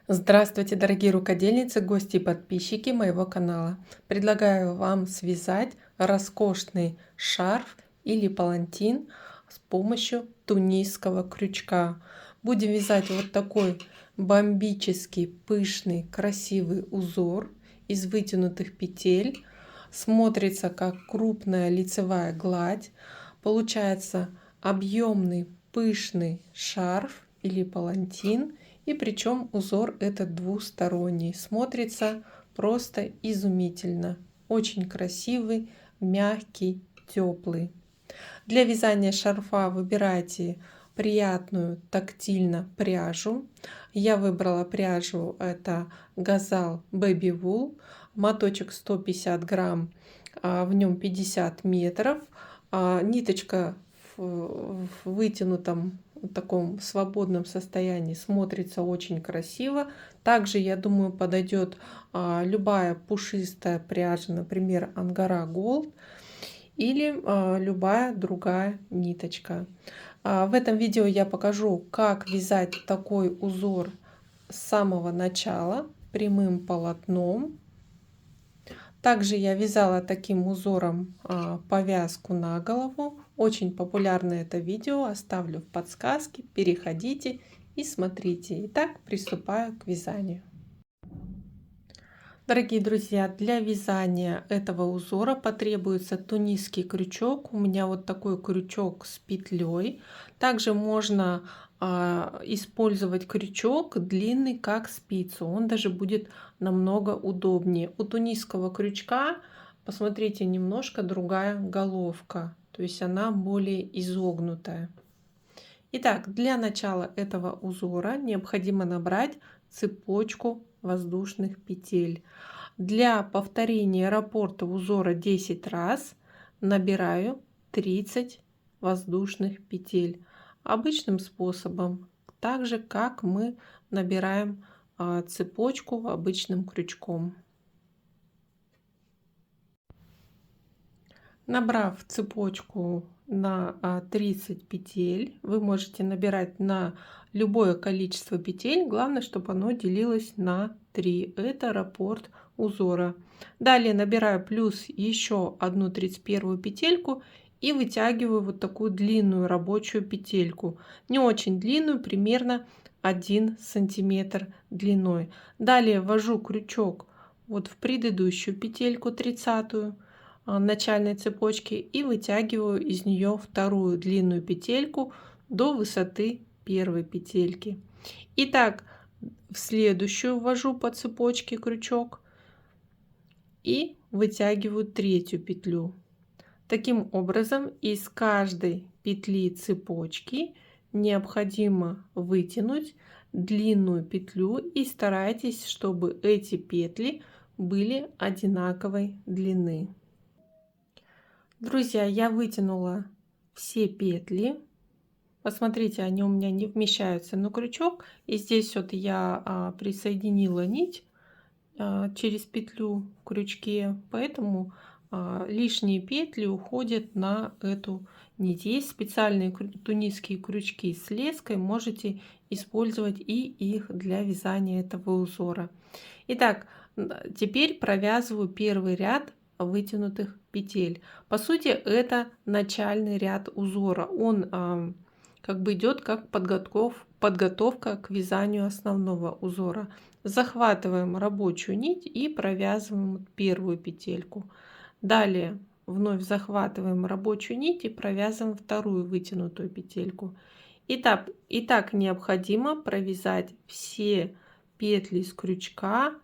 Здравствуйте, дорогие рукодельницы, гости и подписчики моего канала. Предлагаю вам связать роскошный шарф или палантин с помощью тунисского крючка. Будем вязать вот такой бомбический, пышный, красивый узор из вытянутых петель. Смотрится как крупная лицевая гладь. Получается объемный, пышный шарф или палантин. И причем узор этот двусторонний. Смотрится просто изумительно. Очень красивый, мягкий, теплый. Для вязания шарфа выбирайте приятную тактильно пряжу. Я выбрала пряжу, это Газал Baby Wool, моточек 150 грамм, в нем 50 метров. Ниточка в вытянутом таком свободном состоянии смотрится очень красиво. Также, я думаю, подойдет любая пушистая пряжа, например, Ангара Gold или любая другая ниточка. В этом видео я покажу, как вязать такой узор с самого начала прямым полотном. Также я вязала таким узором повязку на голову. Очень популярное это видео, оставлю в подсказке, переходите и смотрите. Итак, приступаю к вязанию. Дорогие друзья, для вязания этого узора потребуется тунисский крючок. У меня вот такой крючок с петлей. Также можно использовать крючок длинный, как спицу. Он даже будет намного удобнее. У тунисского крючка, посмотрите, немножко другая головка. То есть она более изогнутая. Итак, для начала этого узора необходимо набрать цепочку воздушных петель. Для повторения раппорта узора 10 раз набираю 30 воздушных петель обычным способом, так же как мы набираем цепочку обычным крючком. Набрав цепочку на 30 петель, вы можете набирать на любое количество петель, главное, чтобы оно делилось на 3. Это раппорт узора. Далее набираю плюс еще одну 31 петельку и вытягиваю вот такую длинную рабочую петельку. Не очень длинную, примерно 1 сантиметр длиной. Далее ввожу крючок вот в предыдущую петельку, 30-ю начальной цепочки, и вытягиваю из нее вторую длинную петельку до высоты первой петельки. Итак, в следующую ввожу по цепочке крючок и вытягиваю третью петлю. Таким образом, из каждой петли цепочки необходимо вытянуть длинную петлю, и старайтесь, чтобы эти петли были одинаковой длины. Друзья, я вытянула все петли. Посмотрите, они у меня не вмещаются на крючок. И здесь вот я присоединила нить через петлю в крючке, поэтому лишние петли уходят на эту нить. Есть специальные тунисские крючки с леской, можете использовать и их для вязания этого узора. Итак, теперь провязываю первый ряд вытянутых петель. По сути, это начальный ряд узора. Он как бы идет как подготовка к вязанию основного узора. Захватываем рабочую нить и провязываем первую петельку. Далее вновь захватываем рабочую нить и провязываем вторую вытянутую петельку. Итак, необходимо провязать все петли с крючка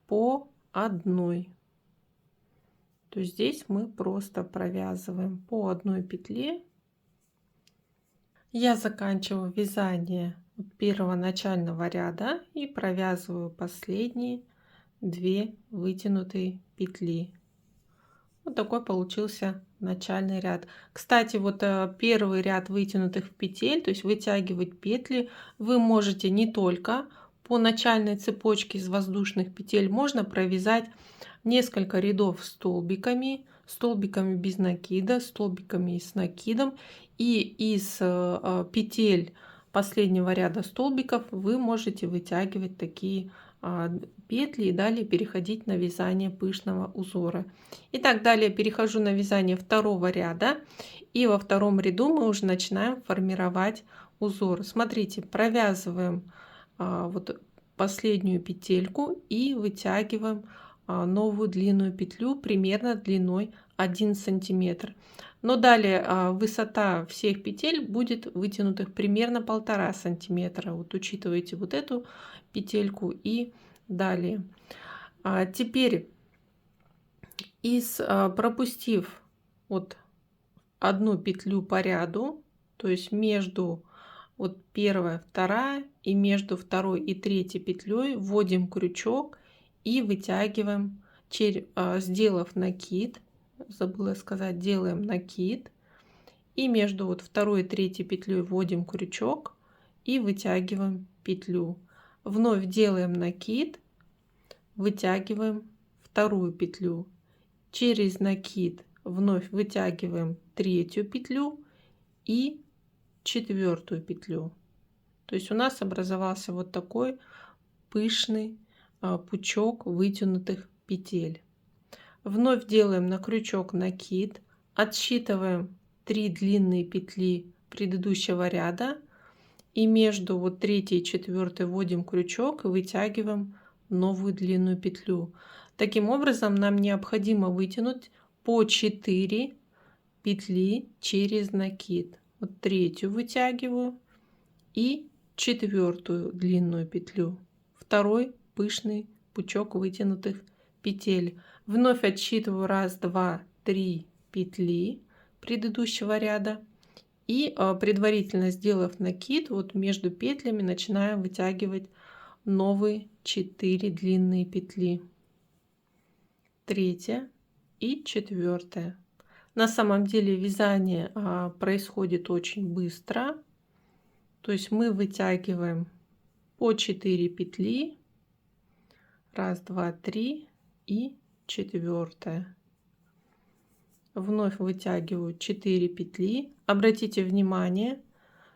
по одной. То есть здесь мы просто провязываем по одной петле. Я заканчиваю вязание первого начального ряда и провязываю последние 2 вытянутые петли. Вот такой получился начальный ряд. Кстати, вот первый ряд вытянутых петель, то есть вытягивать петли, вы можете не только по начальной цепочке из воздушных петель, можно провязать несколько рядов столбиками без накида, столбиками с накидом, и из петель последнего ряда столбиков вы можете вытягивать такие петли и далее переходить на вязание пышного узора. Итак, далее перехожу на вязание второго ряда, и во втором ряду мы уже начинаем формировать узор. Смотрите, провязываем вот последнюю петельку и вытягиваем новую длинную петлю примерно длиной 1 сантиметр. Но далее высота всех петель будет вытянутых примерно 1,5 сантиметра. Вот учитывайте вот эту петельку и далее. Теперь пропустив вот одну петлю по ряду, то есть между вот первая, вторая и между второй и третьей петлей вводим крючок и вытягиваем, сделав накид, забыла сказать, делаем накид, и между вот второй и третьей петлей вводим крючок и вытягиваем петлю. Вновь делаем накид, вытягиваем вторую петлю, через накид вновь вытягиваем третью петлю и четвертую петлю. То есть у нас образовался вот такой пышный пучок вытянутых петель. Вновь делаем на крючок накид, отсчитываем 3 длинные петли предыдущего ряда и между вот третьей и четвертой вводим крючок и вытягиваем новую длинную петлю. Таким образом нам необходимо вытянуть по 4 петли через накид. Вот третью вытягиваю и четвертую длинную петлю, второй пышный пучок вытянутых петель. Вновь отсчитываю 1, 2, 3 петли предыдущего ряда и предварительно сделав накид, вот между петлями начинаем вытягивать новые 4 длинные петли, третья и четвертая. На самом деле вязание происходит очень быстро, то есть мы вытягиваем по 4 петли, 1, 2, 3 и четвертая. Вновь вытягиваю 4 петли. Обратите внимание,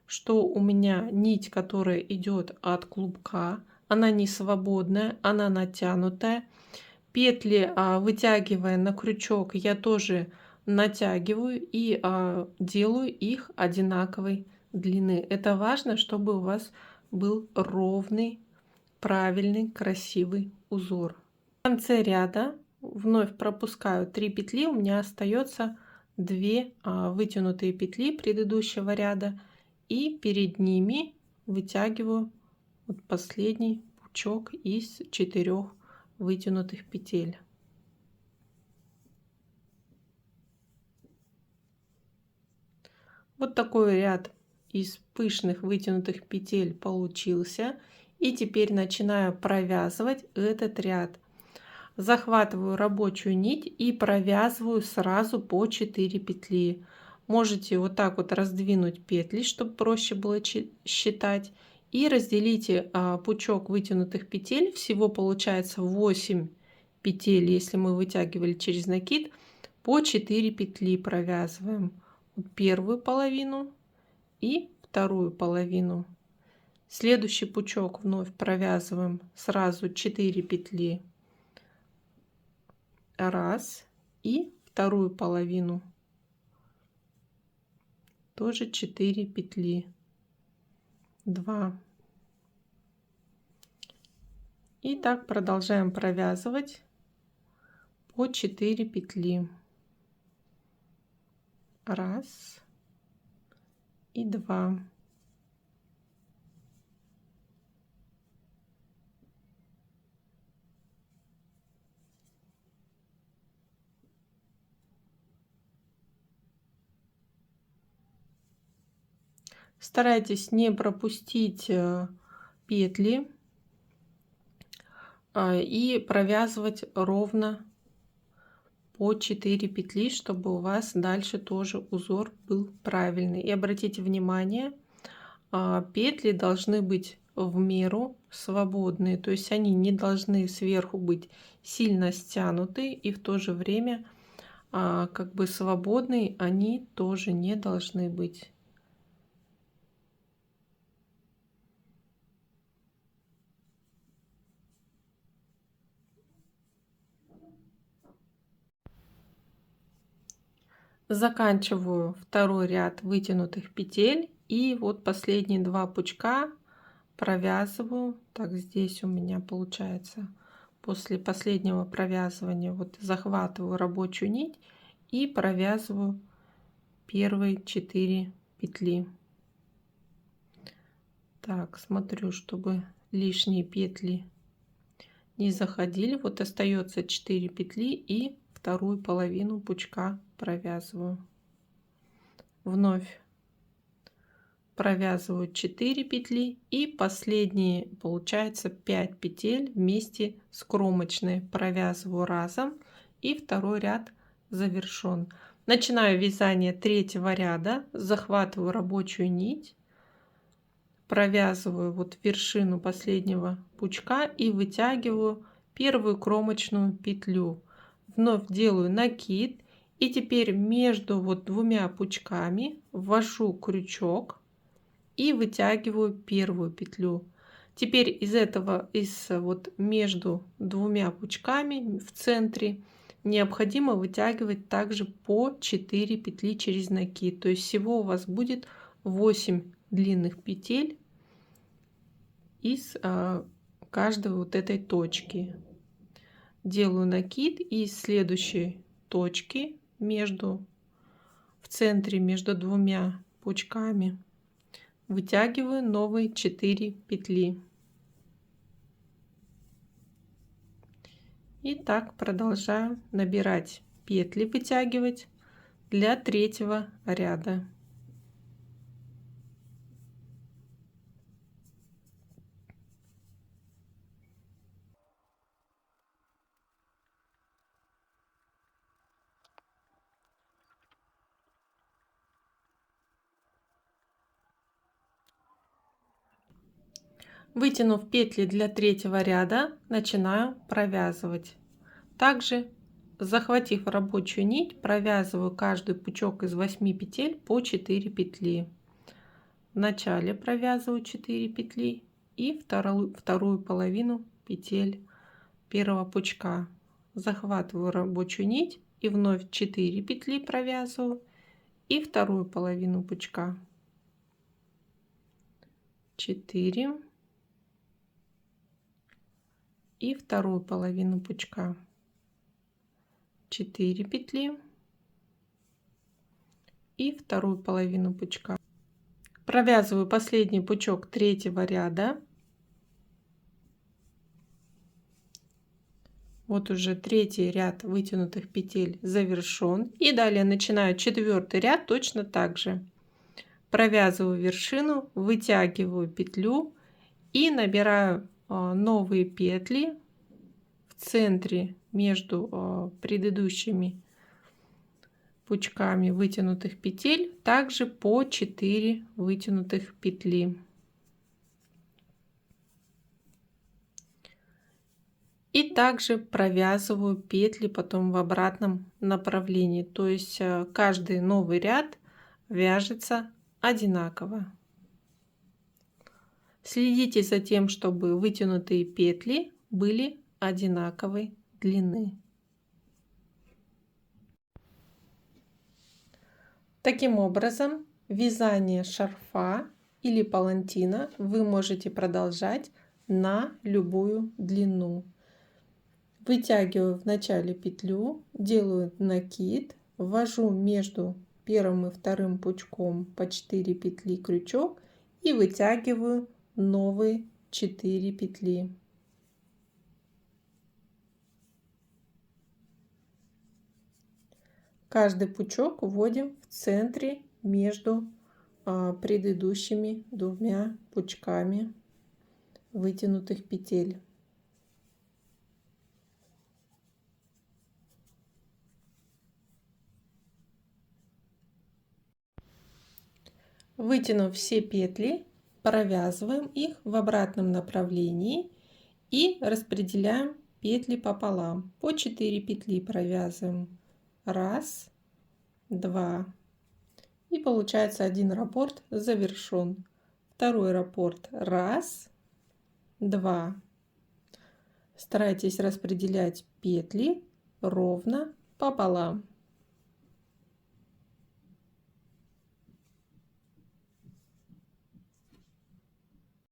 что у меня нить, которая идет от клубка, она не свободная, она натянутая. Петли, вытягивая на крючок, я тоже натягиваю и делаю их одинаковой длины. Это важно, чтобы у вас был ровный, правильный, красивый узор. В конце ряда вновь пропускаю 3 петли, у меня остается 2 вытянутые петли предыдущего ряда, и перед ними вытягиваю вот последний пучок из 4 вытянутых петель. Вот такой ряд из пышных вытянутых петель получился. И теперь начинаю провязывать этот ряд. Захватываю рабочую нить и провязываю сразу по 4 петли. Можете вот так вот раздвинуть петли, чтобы проще было считать. И разделите пучок вытянутых петель. Всего получается 8 петель, если мы вытягивали через накид. По 4 петли провязываем. Первую половину и вторую половину. Следующий пучок вновь провязываем сразу 4 петли. 1 и вторую половину. Тоже 4 петли. 2. И так продолжаем провязывать по 4 петли. 1 и 2. Старайтесь не пропустить петли и провязывать ровно по 4 петли, чтобы у вас дальше тоже узор был правильный. И обратите внимание, петли должны быть в меру свободные, то есть они не должны сверху быть сильно стянуты, и в то же время как бы свободные они тоже не должны быть. Заканчиваю второй ряд вытянутых петель и вот последние 2 пучка провязываю. Так, здесь у меня получается после последнего провязывания вот захватываю рабочую нить и провязываю первые 4 петли. Так, смотрю, чтобы лишние петли не заходили. Вот остается 4 петли и вторую половину пучка провязываю. Вновь провязываю 4 петли и последние получается 5 петель вместе с кромочной провязываю разом, и второй ряд завершен. Начинаю вязание третьего ряда, захватываю рабочую нить, провязываю вот вершину последнего пучка и вытягиваю первую кромочную петлю. Вновь делаю накид, и теперь между вот двумя пучками ввожу крючок и вытягиваю первую петлю. Теперь вот между двумя пучками в центре необходимо вытягивать также по 4 петли через накид. То есть всего у вас будет 8 длинных петель из каждой вот этой точки. Делаю накид и из следующей точки в центре между двумя пучками вытягиваю новые 4 петли. И так продолжаю набирать петли, вытягивать для третьего ряда. Вытянув петли для третьего ряда, начинаю провязывать. Также, захватив рабочую нить, провязываю каждый пучок из 8 петель по 4 петли. В начале провязываю 4 петли и вторую половину петель первого пучка. Захватываю рабочую нить и вновь 4 петли провязываю и вторую половину пучка. 4 и вторую половину пучка. 4 петли и вторую половину пучка. Провязываю последний пучок третьего ряда. Вот уже третий ряд вытянутых петель завершен. И далее начинаю четвертый ряд точно так же. Провязываю вершину, вытягиваю петлю и набираю новые петли в центре между предыдущими пучками вытянутых петель, также по 4 вытянутых петли. И также провязываю петли потом в обратном направлении, то есть каждый новый ряд вяжется одинаково. Следите за тем, чтобы вытянутые петли были одинаковой длины. Таким образом, вязание шарфа или палантина вы можете продолжать на любую длину. Вытягиваю в начале петлю, делаю накид, ввожу между первым и вторым пучком по 4 петли крючок и вытягиваю новые 4 петли. Каждый пучок вводим в центре между предыдущими двумя пучками вытянутых петель. Вытянув все петли, провязываем их в обратном направлении и распределяем петли пополам. По 4 петли провязываем. 1, 2. И получается один раппорт завершен. Второй раппорт. 1, 2. Старайтесь распределять петли ровно пополам.